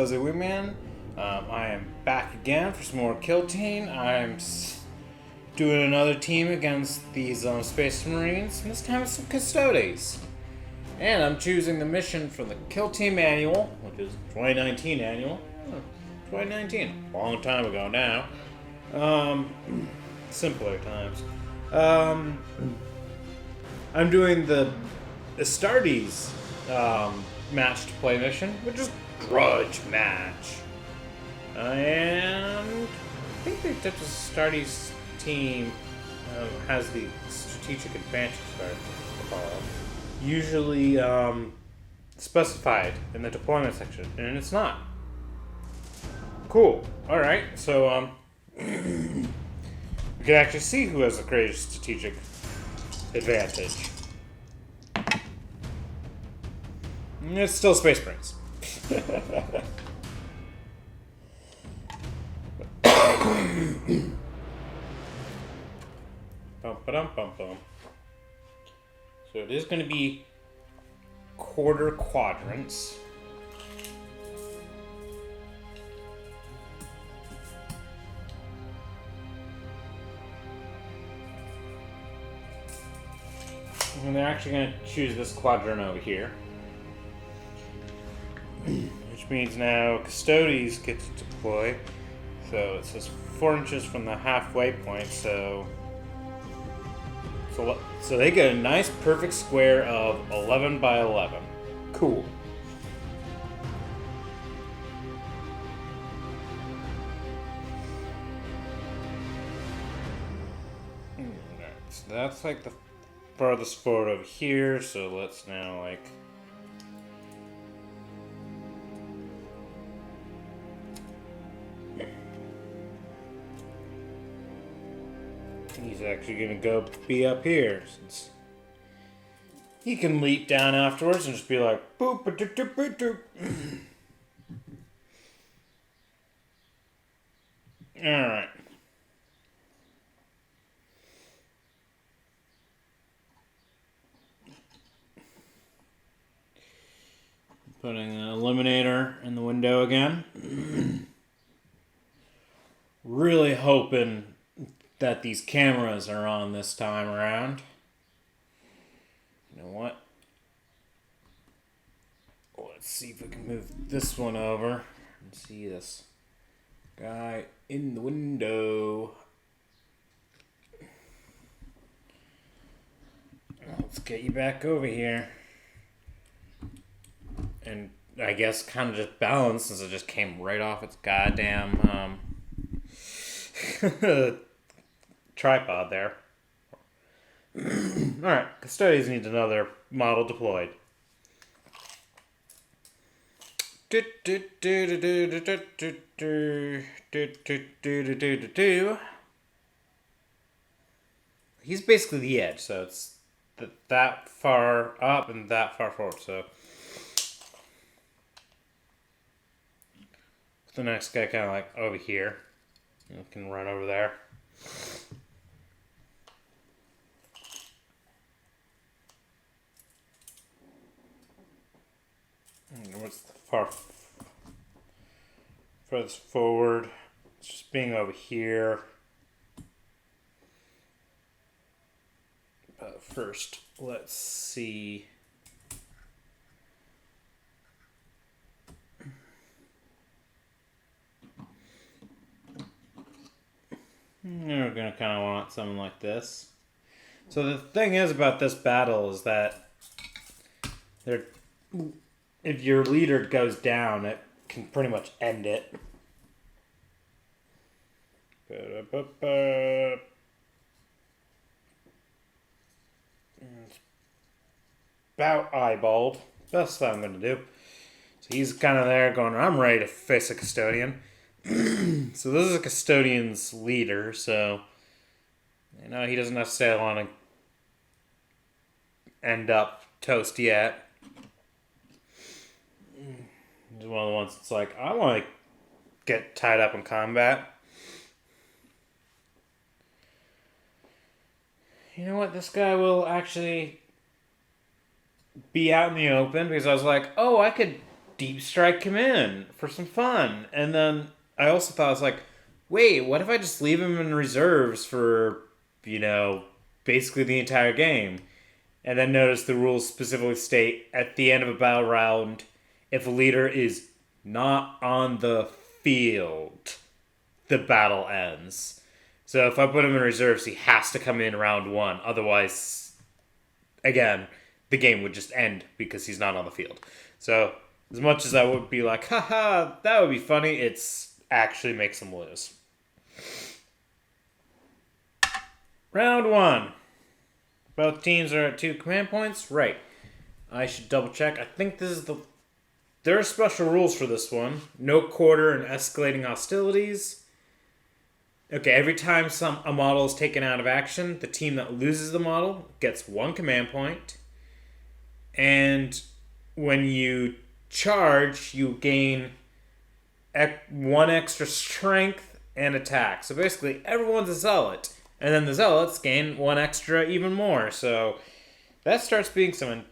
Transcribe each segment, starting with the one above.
Fuzzy Wingman. I am back again for some more Kill Team. I'm doing another team against these Space Marines, and this time it's some Custodes. And I'm choosing the mission from the Kill Team Manual, which is 2019 Annual. 2019, a long time ago now. Simpler times. I'm doing the astartes match to play mission, which is grudge match. And I think the astartes team has the strategic advantage usually specified in the deployment section, and it's not. Cool. Alright, so we can actually see who has the greatest strategic advantage. And it's still Space Marines. Bum. So it is going to be quarter quadrants. And they're actually going to choose this quadrant over here. Which means now Custodes get to deploy. So it says 4 inches from the halfway point, so they get a nice perfect square of 11 by 11. Cool. Alright, so that's like the farthest forward over here, so let's now like he's actually gonna go be up here since he can leap down afterwards and just be like boop a doop doop doop doop. Alright. Putting an Eliminiator in the window again. Really hoping that these cameras are on this time around. You know what? Let's see if we can move this one over and see this guy in the window. Let's get you back over here. And I guess kind of just balance since it just came right off its goddamn tripod there. Alright, Custodes needs another model deployed. He's basically the edge, so it's that far up and that far forward, so the next guy kind of like over here. You can run over there. And what's the furthest forward? It's just being over here. But first, let's see. We're going to kind of want something like this. So the thing is about this battle is that if your leader goes down, it can pretty much end it. It's about eyeballed. That's what I'm going to do. So he's kind of there going, I'm ready to face a Custodian. So this is a Custodians Leader, so you know he doesn't necessarily want to end up toast yet. He's one of the ones that's like, I want to get tied up in combat. You know what? This guy will actually be out in the open because I was like, oh, I could deep strike him in for some fun. And then I also thought, I was like, wait, what if I just leave him in reserves for, basically the entire game? And then notice the rules specifically state at the end of a battle round, if a leader is not on the field, the battle ends. So if I put him in reserves, he has to come in round 1. Otherwise, again, the game would just end because he's not on the field. So as much as I would be like, haha, that would be funny, it's actually makes him lose. Round 1. Both teams are at 2 command points. Right. I should double check. I think this is there are special rules for this one. No quarter and escalating hostilities. Okay, every time a model is taken out of action, the team that loses the model gets 1 command point. And when you charge, you gain 1 extra strength and attack. So basically, everyone's a zealot. And then the zealots gain 1 extra even more. So that starts being some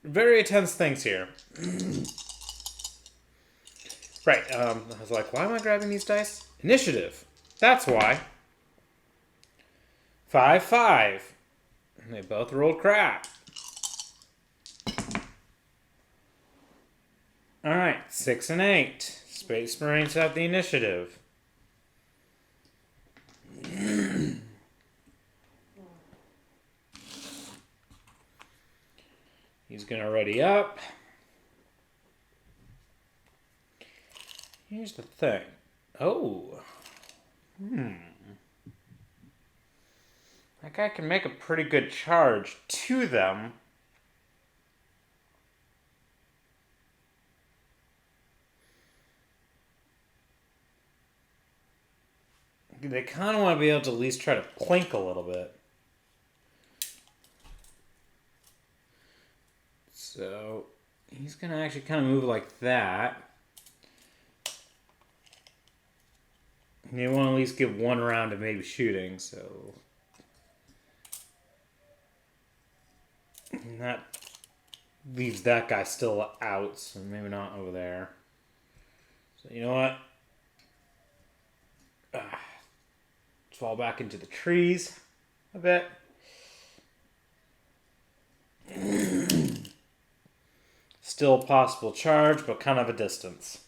very intense things here. Right, I was like, why am I grabbing these dice? Initiative. That's why. 5-5. They both rolled crap. Alright, 6 and 8. Space Marines have the initiative. He's gonna ready up. Here's the thing. Oh. That guy can make a pretty good charge to them. They kind of want to be able to at least try to plink a little bit. So he's going to actually kind of move like that. And they want to at least give 1 round of maybe shooting, so... And that leaves that guy still out, so maybe not over there. So you know what? Fall back into the trees a bit. Still a possible charge, but kind of a distance.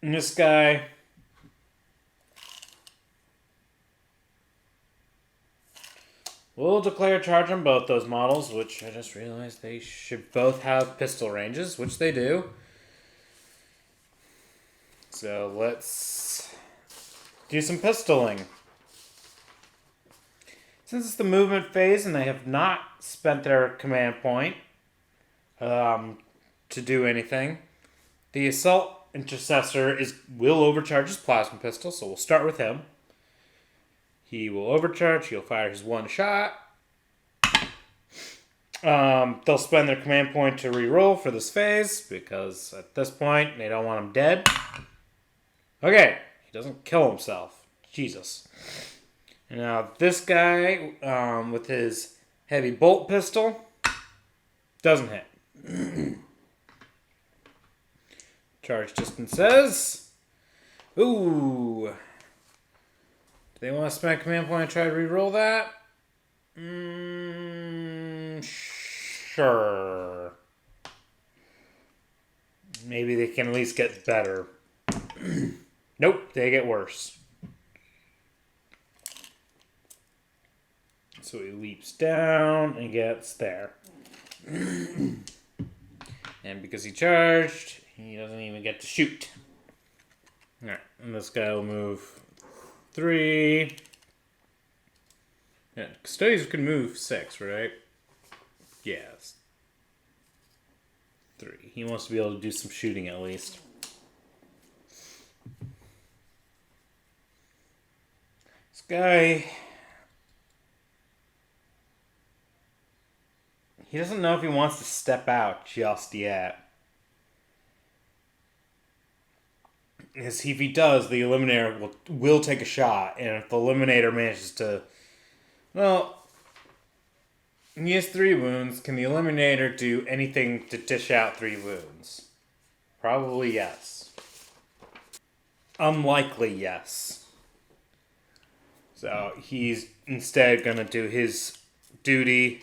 And this guy... will declare charge on both those models, which I just realized they should both have pistol ranges, which they do. So let's do some pistoling. Since it's the movement phase and they have not spent their command point to do anything, the Assault Intercessor will overcharge his plasma pistol, so we'll start with him. He will overcharge, he'll fire his 1 shot. They'll spend their command point to re-roll for this phase, because at this point, they don't want him dead. Okay, he doesn't kill himself. Jesus. And now this guy, with his heavy bolt pistol, doesn't hit. Charge distance says... Ooh. Do they want to spend a command point and try to re-roll that? Sure. Maybe they can at least get better. Nope, they get worse. So he leaps down and gets there. And because he charged, he doesn't even get to shoot. Alright, and this guy will move 3. Yeah, Custodians can move 6, right? Yes. 3. He wants to be able to do some shooting at least. This guy... he doesn't know if he wants to step out just yet. Because if he does, the Eliminiator will take a shot. And if the Eliminiator manages to... well... He has 3 wounds. Can the Eliminator do anything to dish out 3 wounds? Probably yes. Unlikely yes. So he's instead gonna do his duty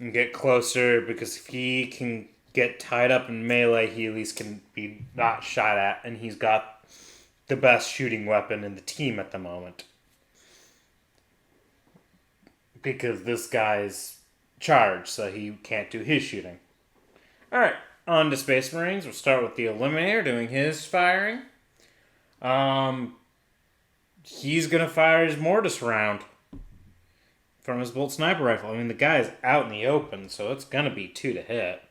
and get closer, because if he can get tied up in melee, he at least can be not shot at, and he's got the best shooting weapon in the team at the moment. Because this guy's charged, so he can't do his shooting. Alright, on to Space Marines. We'll start with the Eliminator doing his firing. He's gonna fire his Mortis round from his Bolt Sniper Rifle. I mean, the guy's out in the open, so it's gonna be 2 to hit.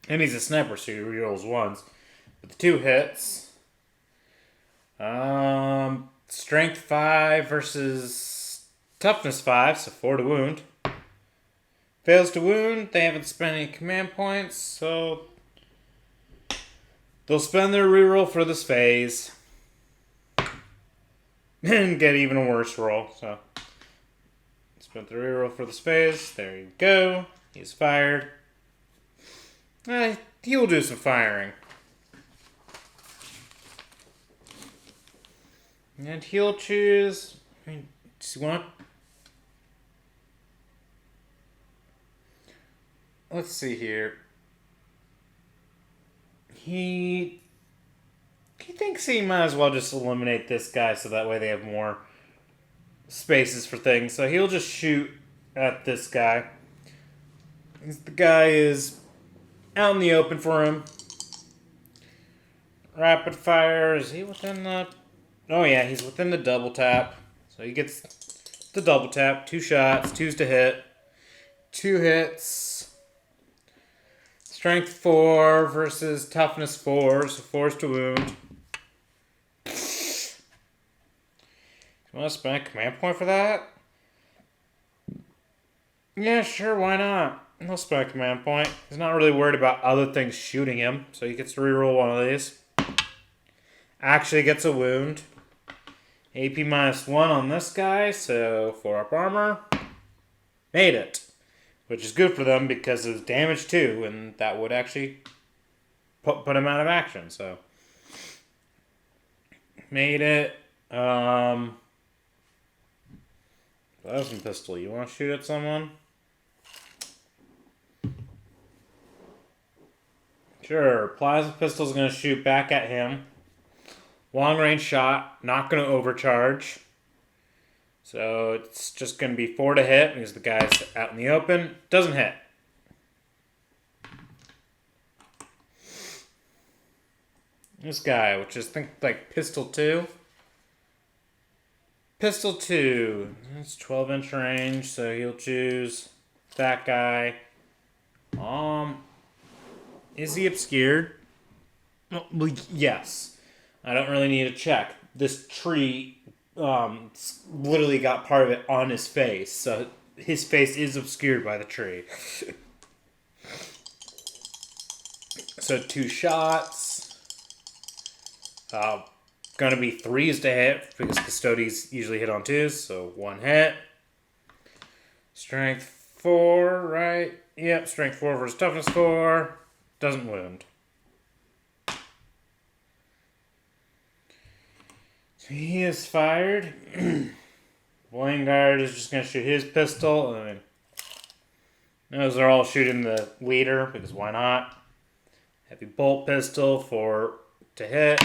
And he's a sniper, so he rerolls 1s. With the 2 hits. Strength 5 versus Toughness 5, so 4 to wound. Fails to wound, they haven't spent any command points, so they'll spend their reroll for this phase. And get even a worse roll, so spent the reroll for this phase. There you go. He's fired. He'll do some firing. And he'll choose... I mean, does he want... Let's see here. He thinks he might as well just eliminate this guy so that way they have more spaces for things. So he'll just shoot at this guy. The guy is out in the open for him. Rapid fire. Is he within the... Oh yeah, he's within the double tap. So he gets the double tap. 2 shots. 2's to hit. 2 hits. Strength 4 versus Toughness 4. So 4's to wound. You want to spend a command point for that? Yeah, sure, why not? He'll spend a command point. He's not really worried about other things shooting him, so he gets to reroll 1 of these. Actually gets a wound. AP -1 on this guy, so 4 up armor. Made it. Which is good for them because it's damage 2, and that would actually put him out of action, so. Made it. Plasma pistol. You want to shoot at someone? Sure. Plasma pistol's going to shoot back at him. Long range shot. Not going to overcharge. So it's just going to be 4 to hit because the guy's out in the open. Doesn't hit. This guy, which is, think like pistol 2. Pistol 2. It's 12-inch range, so he'll choose that guy. Is he obscured? Well, yes. I don't really need to check. This tree literally got part of it on his face, so his face is obscured by the tree. So 2 shots. Gonna be 3s to hit because Custodes usually hit on 2s, so 1 hit. Strength 4, right? Yep, strength 4 versus toughness 4. Doesn't wound. So he is fired. Bladeguard is just gonna shoot his pistol. I mean, those are all shooting the leader because why not? Heavy bolt pistol 4 to hit.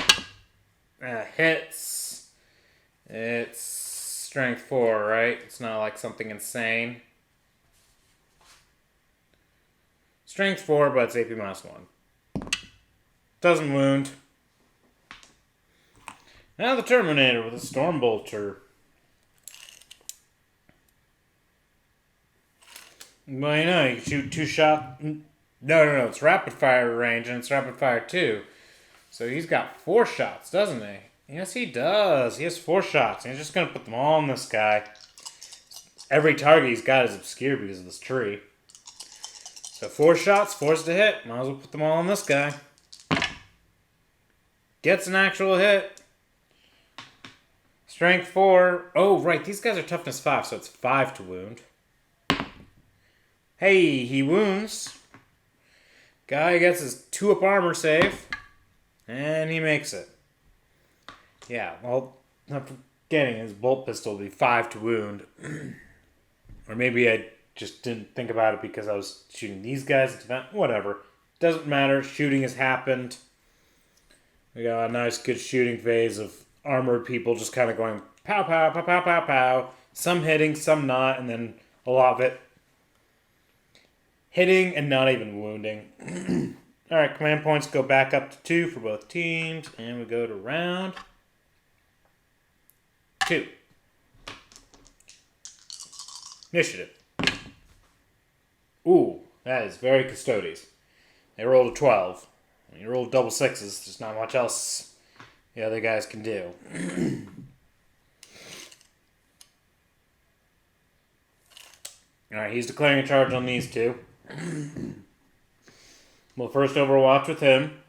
Hits. It's strength 4, right? It's not like something insane. Strength 4, but it's AP -1. Doesn't wound. Now the Terminator with a Storm Bolter. Well, you know, you can shoot 2 shots. No. It's rapid fire range, and it's rapid fire 2. So he's got 4 shots, doesn't he? Yes, he does. He has 4 shots. And he's just going to put them all on this guy. Every target he's got is obscured because of this tree. So 4 shots, 4's to hit. Might as well put them all on this guy. Gets an actual hit. Strength 4. Oh, right. These guys are toughness 5, so it's 5 to wound. Hey, he wounds. Guy gets his 2-up armor save. And he makes it. Yeah, well, I'm forgetting his bolt pistol will be 5 to wound. Or maybe I just didn't think about it because I was shooting these guys. Whatever. Doesn't matter. Shooting has happened. We got a nice, good shooting phase of armored people just kind of going pow, pow, pow, pow, pow, pow. Some hitting, some not, and then a lot of it hitting and not even wounding. Alright, command points go back up to 2 for both teams, and we go to round 2. Initiative. Ooh, that is very Custodes. They rolled a 12. When you roll double 6s, there's not much else the other guys can do. Alright, he's declaring a charge on these two. We'll first overwatch with him.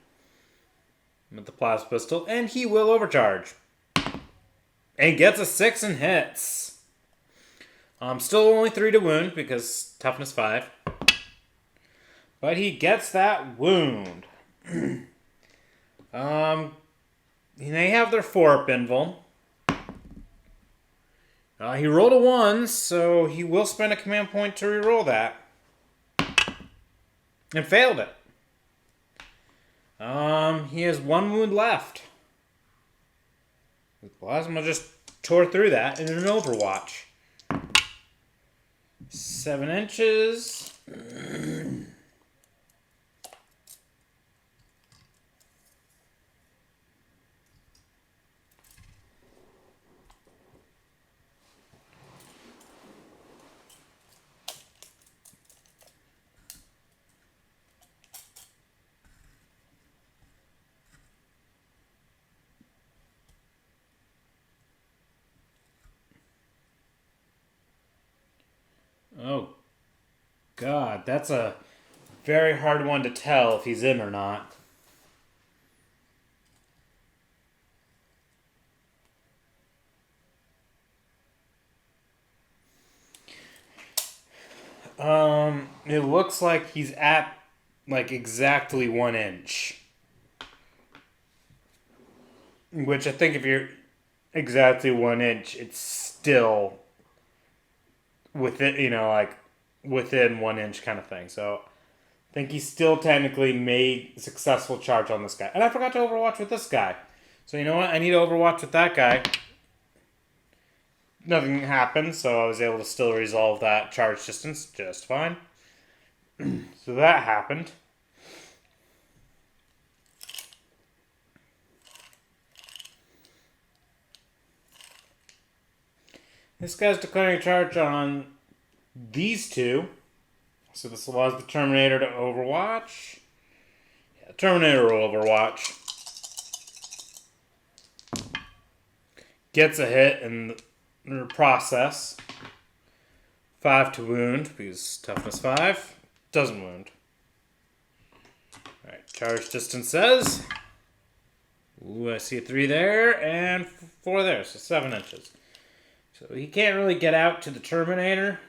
With the plasma pistol. And he will overcharge. And gets a 6 and hits. Still only 3 to wound because toughness 5. But he gets that wound. They have their 4-up invul. He rolled a 1, so he will spend a command point to reroll that. And failed it. He has 1 wound left. The plasma just tore through that in an overwatch. 7 inches. Oh, God, that's a very hard one to tell if he's in or not. It looks like he's at, like, exactly 1 inch. Which I think if you're exactly 1 inch, it's still within, like, within 1 inch kind of thing. So I think he still technically made a successful charge on this guy. And I forgot to overwatch with this guy. So you know what? I need to overwatch with that guy. Nothing happened, so I was able to still resolve that charge distance just fine. So that happened. This guy's declaring a charge on these two. So this allows the Terminator to overwatch. Yeah, Terminator will overwatch. Gets a hit in the process. 5 to wound, because toughness 5. Doesn't wound. Alright, charge distance says. Ooh, I see a 3 there, and 4 there, so 7 inches. So he can't really get out to the Terminator.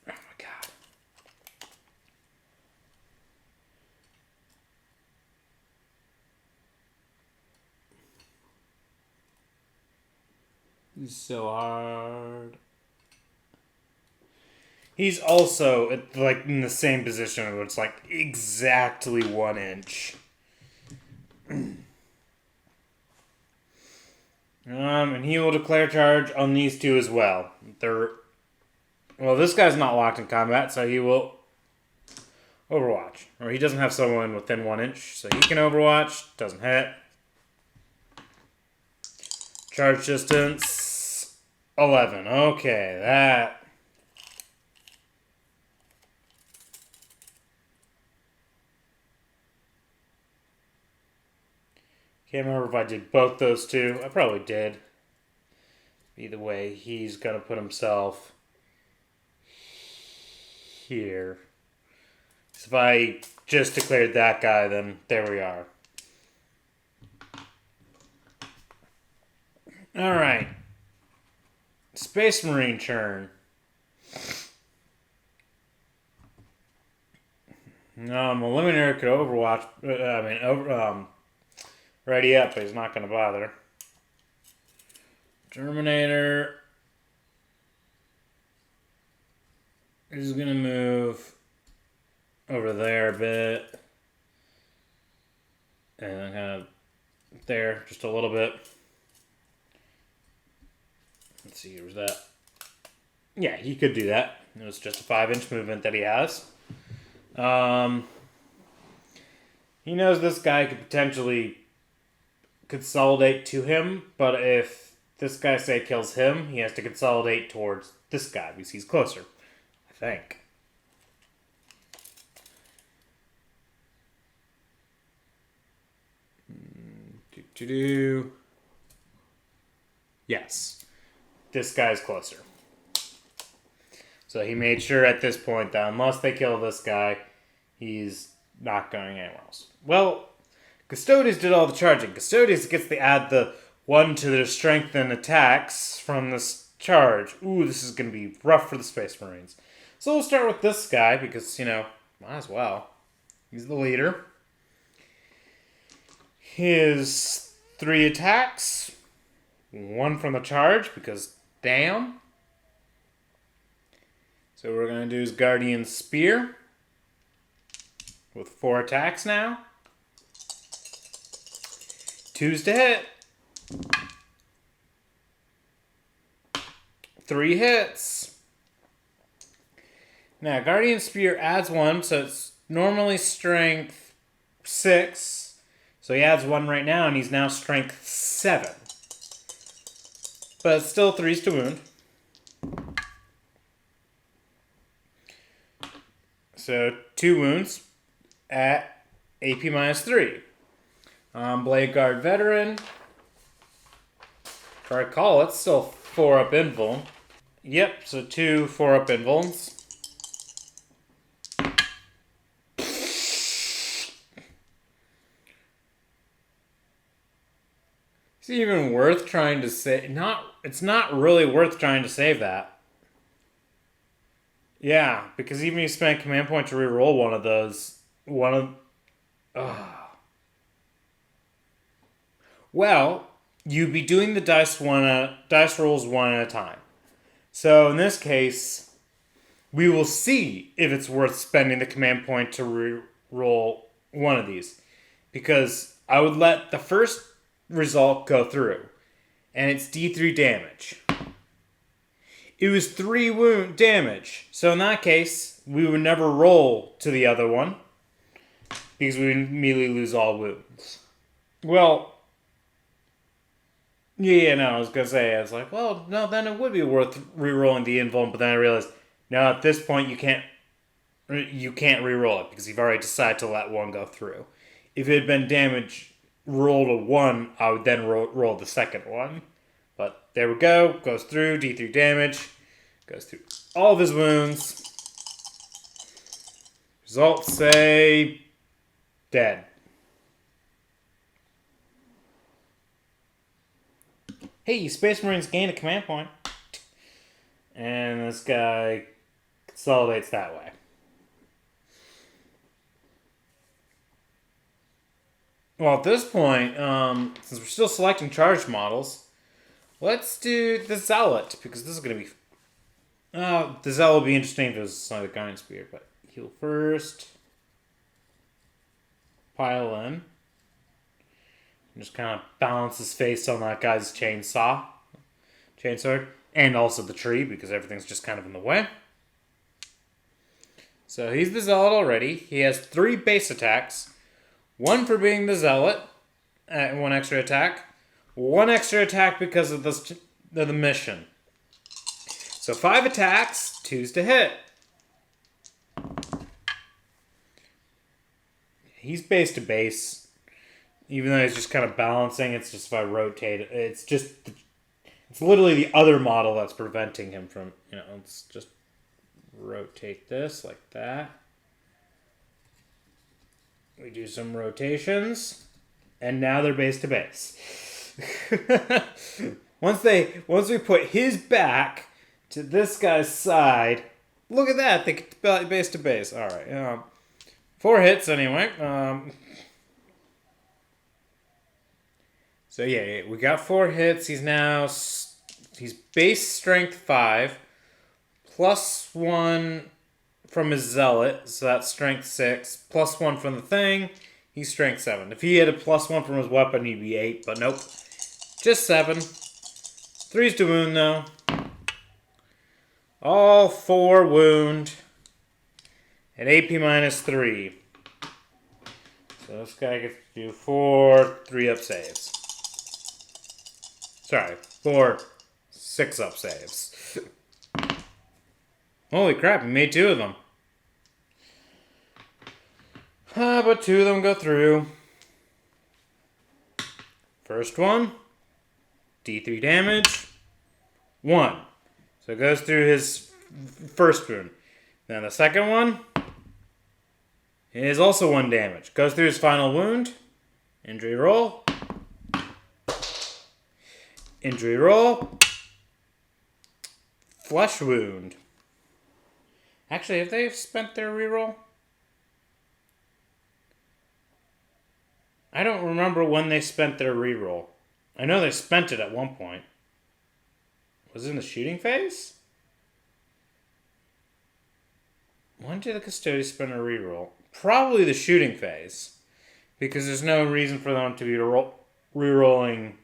Oh my God. This is so hard. He's also like in the same position where it's like exactly 1 inch. And he will declare charge on these two as well. This guy's not locked in combat, so he will overwatch. Or he doesn't have someone within 1 inch, so he can overwatch. Doesn't hit. Charge distance 11. Okay, that. Can't remember if I did both those two. I probably did. Either way, he's going to put himself here. So if I just declared that guy, then there we are. Alright. Space Marine turn. Eliminiator could overwatch. Ready up, but he's not going to bother. Terminator is going to move over there a bit. And kind of there just a little bit. Let's see, where's that? Yeah, he could do that. It was just a 5-inch movement that he has. He knows this guy could potentially consolidate to him, but if this guy, say, kills him, he has to consolidate towards this guy because he's closer, I think. Yes. This guy's closer. So he made sure at this point that unless they kill this guy, he's not going anywhere else. Well, Custodes did all the charging. Custodes gets to add the 1 to their strength and attacks from this charge. Ooh, this is going to be rough for the Space Marines. So we'll start with this guy because, might as well. He's the leader. His 3 attacks. 1 from the charge because, damn. So we're going to do his Guardian Spear. With 4 attacks now. 2s to hit. 3 hits. Now, Guardian Spear adds 1, so it's normally strength 6. So he adds 1 right now, and he's now strength 7. But it's still 3s to wound. So 2 wounds at AP -3. Bladeguard Veteran. If I recall, it's still 4-up invuln. Yep, so 2 4-up invulns. Is it even worth trying to save? It's not really worth trying to save that. Yeah, because even if you spend a command point to reroll one of those, well, you'd be doing the dice rolls one at a time. So in this case, we will see if it's worth spending the command point to re-roll one of these. Because I would let the first result go through. And it's D3 damage. It was 3 wound damage. So in that case, we would never roll to the other one. Because we would immediately lose all wounds. Well, I was going to say, I was like, well, no, then it would be worth re-rolling the invuln. But then I realized, no, at this point, you can't re-roll it. Because you've already decided to let 1 go through. If it had been damage rolled a 1, I would then roll the second one. But there we go. Goes through. D3 damage. Goes through all of his wounds. Results say dead. Hey, Space Marines gain a command point. And this guy consolidates that way. Well, at this point, since we're still selecting charged models, let's do the Zealot, because this is going to be... the Zealot will be interesting if it was the Guardian Spear, but heal first. Pile in. And just kind of balance his face on that guy's chainsword. And also the tree, because everything's just kind of in the way. So he's the Zealot already. He has 3 base attacks. 1 for being the Zealot, 1 extra attack. 1 extra attack because of the mission. So 5 attacks, 2s to hit. He's base to base. Even though he's just kind of balancing, it's just if I rotate it. It's literally the other model that's preventing him from, let's just rotate this like that. We do some rotations, and now they're base to base. Once we put his back to this guy's side, look at that, they get base to base. All right, 4 hits anyway. So yeah, we got 4 hits. He's base strength 5, plus 1 from his Zealot, so that's strength 6, plus 1 from the thing. He's strength 7. If he had a plus 1 from his weapon, he'd be 8, but nope. Just 7. 3's to wound, though. All 4 wound. At AP minus 3. So this guy gets to do 4 3-up saves. Sorry, 4 6-up saves. Holy crap, he made 2 of them. But 2 of them go through. First one, D3 damage, 1. So it goes through his first wound. Then the second one is also 1 damage. Goes through his final wound. Injury roll. Injury roll. Flesh wound. Actually, have they spent their reroll? I don't remember when they spent their reroll. I know they spent it at one point. Was it in the shooting phase? When did the Custodes spend a reroll? Probably the shooting phase. Because there's no reason for them to be rerolling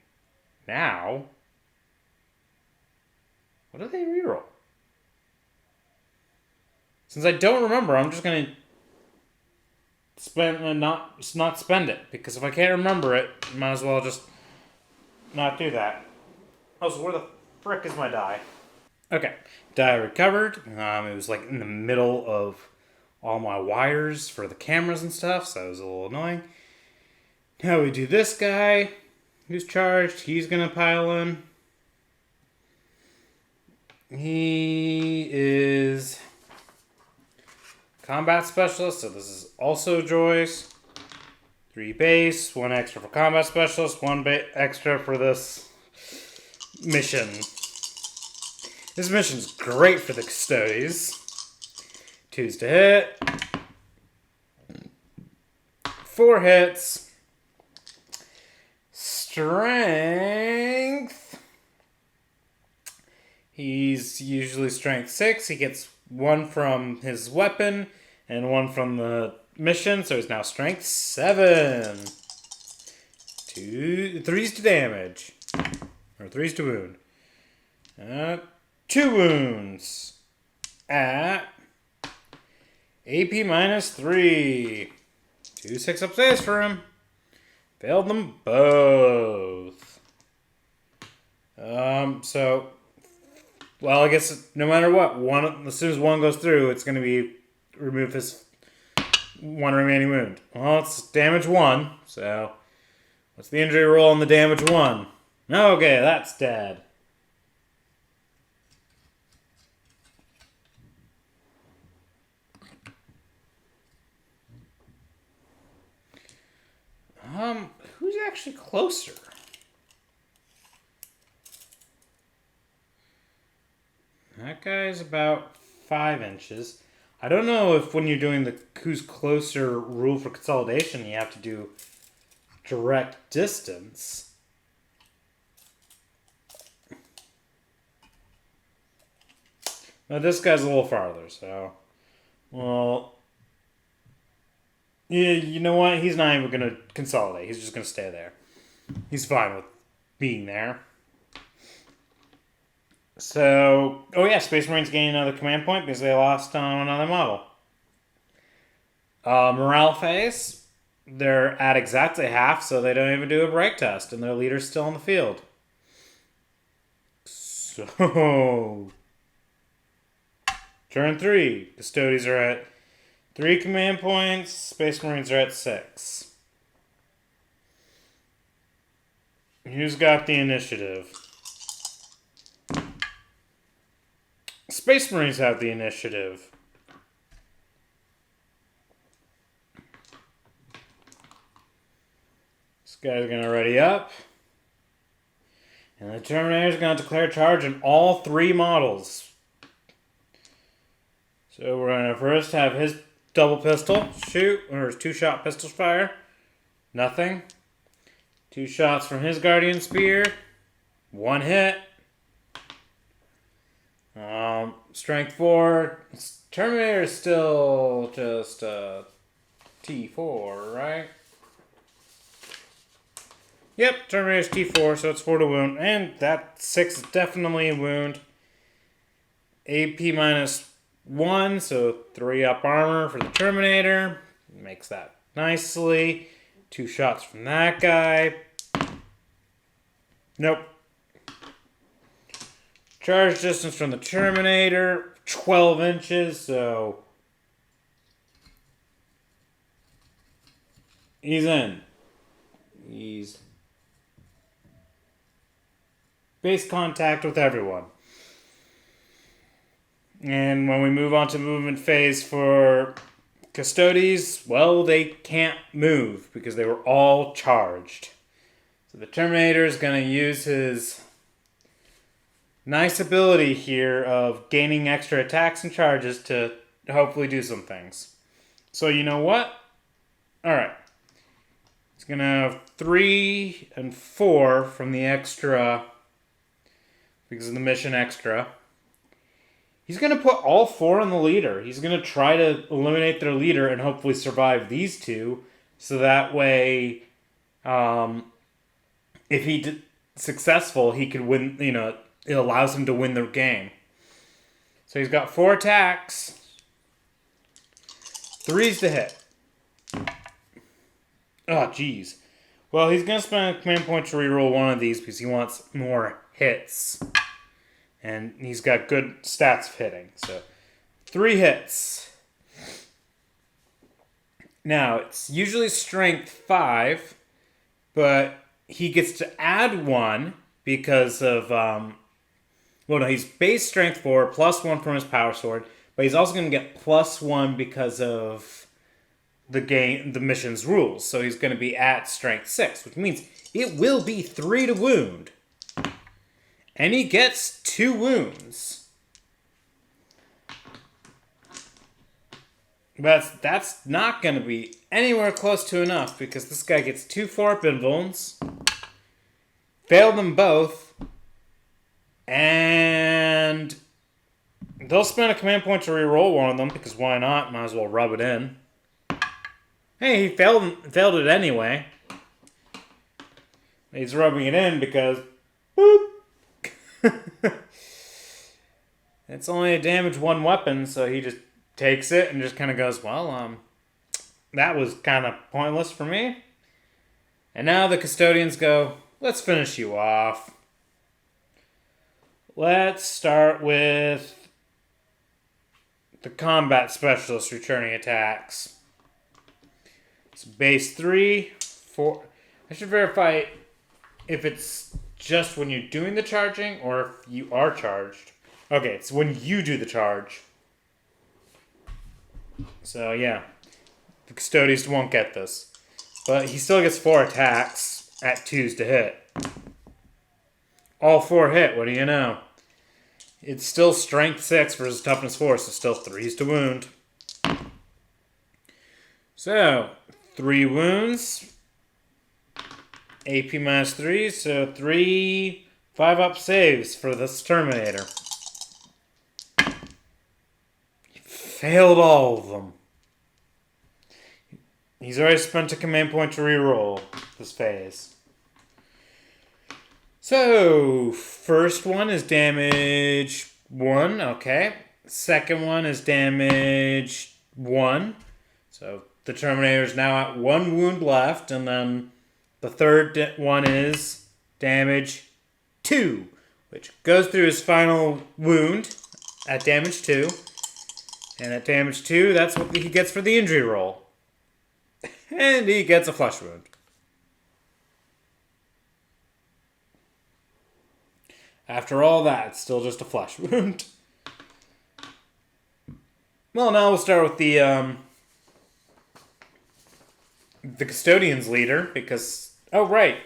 now. What do they reroll? Since I don't remember, I'm just going to not spend it. Because if I can't remember it, I might as well just not do that. Oh, so where the frick is my die? Okay, die recovered. It was like in the middle of all my wires for the cameras and stuff, so it was a little annoying. Now we do this guy who's charged. He's going to pile in. He is combat specialist, so this is also Joyce. 3 base, 1 extra for combat specialist, 1 extra for this mission. This mission's great for the Custodes. 2's to hit. 4 hits. Strength. He's usually strength 6. He gets 1 from his weapon and 1 from the mission, so he's now strength 7. 3's to damage. Or 3's to wound. 2 wounds. At AP minus 3. 2 6-up saves for him. Failed them both. Well, I guess no matter what, as soon as 1 goes through, it's going to be remove his 1 remaining wound. Well, it's damage 1, so what's the injury roll on the damage 1? Okay, that's dead. Who's actually closer? That guy's about 5 inches. I don't know if when you're doing the who's closer rule for consolidation, you have to do direct distance. Now this guy's a little farther, so... Well... Yeah, you know what? He's not even going to consolidate. He's just going to stay there. He's fine with being there. So... Oh yeah, Space Marines gain another command point because they lost on another model. Morale phase. They're at exactly half, so they don't even do a break test, and their leader's still on the field. So... Turn 3. Custodes are at 3 command points. Space Marines are at 6. Who's got the initiative? Space Marines have the initiative. guy's gonna ready up. And the Terminator's gonna declare charge on all 3 models. So we're gonna first have his double pistol shoot, or his 2-shot pistol fire. Nothing. 2 shots from his Guardian Spear. 1 hit. Strength 4. Terminator is still just T4, right? Yep, Terminator's T4, so it's 4 to wound. And that 6 is definitely a wound. AP minus 1, so 3 up armor for the Terminator. Makes that nicely. 2 shots from that guy. Nope. Charge distance from the Terminator, 12 inches, so he's in. He's base contact with everyone. And when we move on to movement phase for Custodes, well, they can't move because they were all charged. So the Terminator is going to use his nice ability here of gaining extra attacks and charges to hopefully do some things. So you know what? Alright. He's going to have 3 and 4 from the extra, because of the mission extra. He's going to put all 4 on the leader. He's going to try to eliminate their leader and hopefully survive these 2. So that way, if he successful, he could win, it allows him to win the game. So he's got 4 attacks. 3's to hit. Oh, jeez. Well, he's going to spend a command point to reroll one of these because he wants more hits. And he's got good stats of hitting. So, 3 hits. Now, it's usually strength 5, but he gets to add 1 because of, he's base strength 4, plus 1 from his power sword, but he's also going to get plus 1 because of the mission's rules. So he's going to be at strength 6, which means it will be 3 to wound. And he gets 2 wounds. But that's not going to be anywhere close to enough because this guy gets 2 4-up invulns. Failed them both. And they'll spend a command point to reroll one of them because why not? Might as well rub it in. Hey, he failed it anyway. He's rubbing it in because boop. It's only a damage 1 weapon, so he just takes it and just kind of goes, well, that was kind of pointless for me. And now the Custodians go, let's finish you off. Let's start with the combat specialist returning attacks. It's base 3, 4. I should verify if it's just when you're doing the charging or if you are charged. Okay, it's when you do the charge. So, yeah. The Custodes won't get this. But he still gets 4 attacks at 2s to hit. All 4 hit, what do you know? It's still strength 6 versus toughness 4, so still 3s to wound. So, 3 wounds. AP minus 3, so 3 5-up saves for this Terminator. He failed all of them. He's already spent a command point to reroll this phase. So, first one is damage 1, okay. Second one is damage 1. So, the Terminator is now at 1 wound left, and then the third one is damage 2, which goes through his final wound at damage 2. And at damage 2, that's what he gets for the injury roll. And he gets a flesh wound. After all that, it's still just a flesh wound. Well, now we'll start with the Custodians Leader, because Oh, right.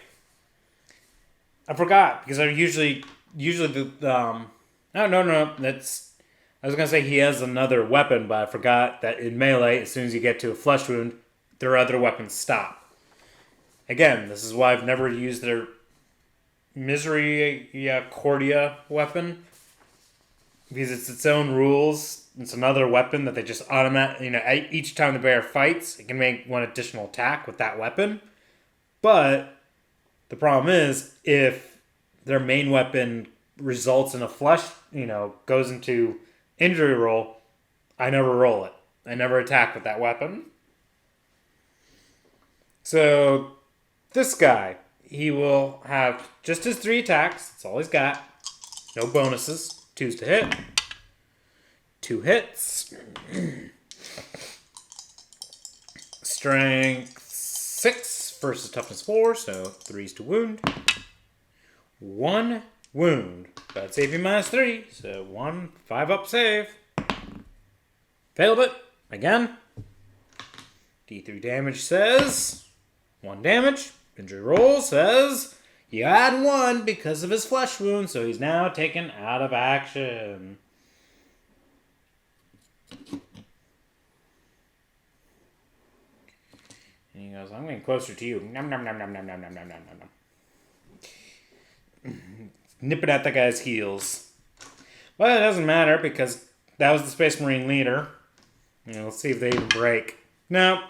I forgot, because I usually the, no, that's, I was going to say he has another weapon, but I forgot that in melee, as soon as you get to a flesh wound, their other weapons stop. Again, this is why I've never used their misericordia weapon, because it's its own rules. It's another weapon that they just automatically, each time the bear fights, it can make one additional attack with that weapon. But the problem is, if their main weapon results in a flesh, goes into injury roll, I never roll it. I never attack with that weapon. So, this guy, he will have just his 3 attacks. That's all he's got. No bonuses. 2s to hit. 2 hits. Strength 6 versus toughness 4, so 3s to wound. 1 wound. But saving -3, so 1 5-up save. Failed it. Again. D3 damage says 1 damage. Injury roll says you add 1 because of his flesh wound, so he's now taken out of action. And he goes, I'm getting closer to you. Nom nom nom nom nom nom nom nom nom nom. Nipping at the guy's heels. Well, it doesn't matter because that was the Space Marine leader. Let's see if they even break. No.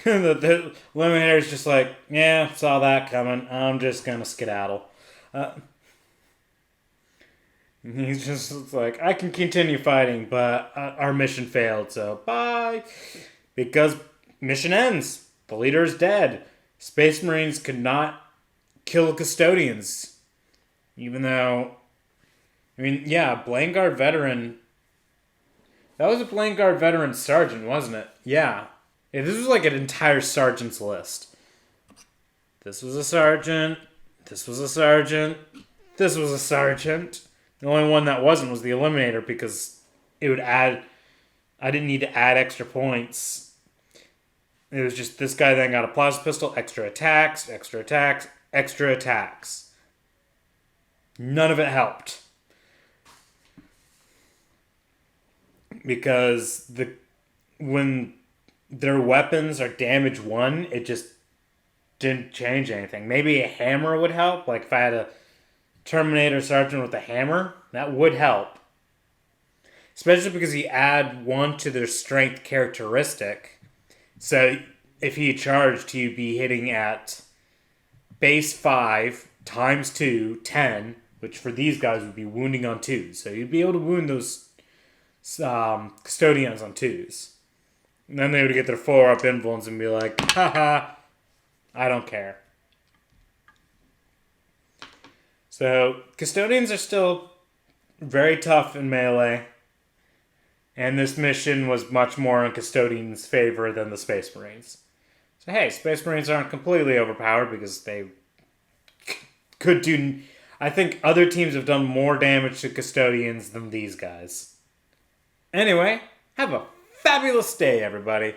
the Eliminiator's just like, yeah, saw that coming. I'm just gonna skedaddle. He's just like, I can continue fighting, but our mission failed, so bye. Because mission ends. The leader is dead. Space Marines could not kill Custodians. Even though, Bladeguard Veteran. That was a Bladeguard Veteran Sergeant, wasn't it? Yeah. This was like an entire sergeant's list. This was a sergeant. This was a sergeant. This was a sergeant. The only one that wasn't was the Eliminiator because it would add. I didn't need to add extra points. It was just this guy then got a plasma pistol, extra attacks, extra attacks, extra attacks. None of it helped. Because when their weapons are damage 1, it just didn't change anything. Maybe a hammer would help. Like if I had a Terminator Sergeant with a hammer, that would help. Especially because you add 1 to their strength characteristic. So if he charged, he'd be hitting at base 5 times 2, 10, which for these guys would be wounding on 2s. So you'd be able to wound those Custodians on 2s. And then they would get their 4-up influence and be like, haha, I don't care. So, Custodians are still very tough in melee. And this mission was much more in Custodians' favor than the Space Marines. So hey, Space Marines aren't completely overpowered because they could do... I think other teams have done more damage to Custodians than these guys. Anyway, have a fabulous day, everybody.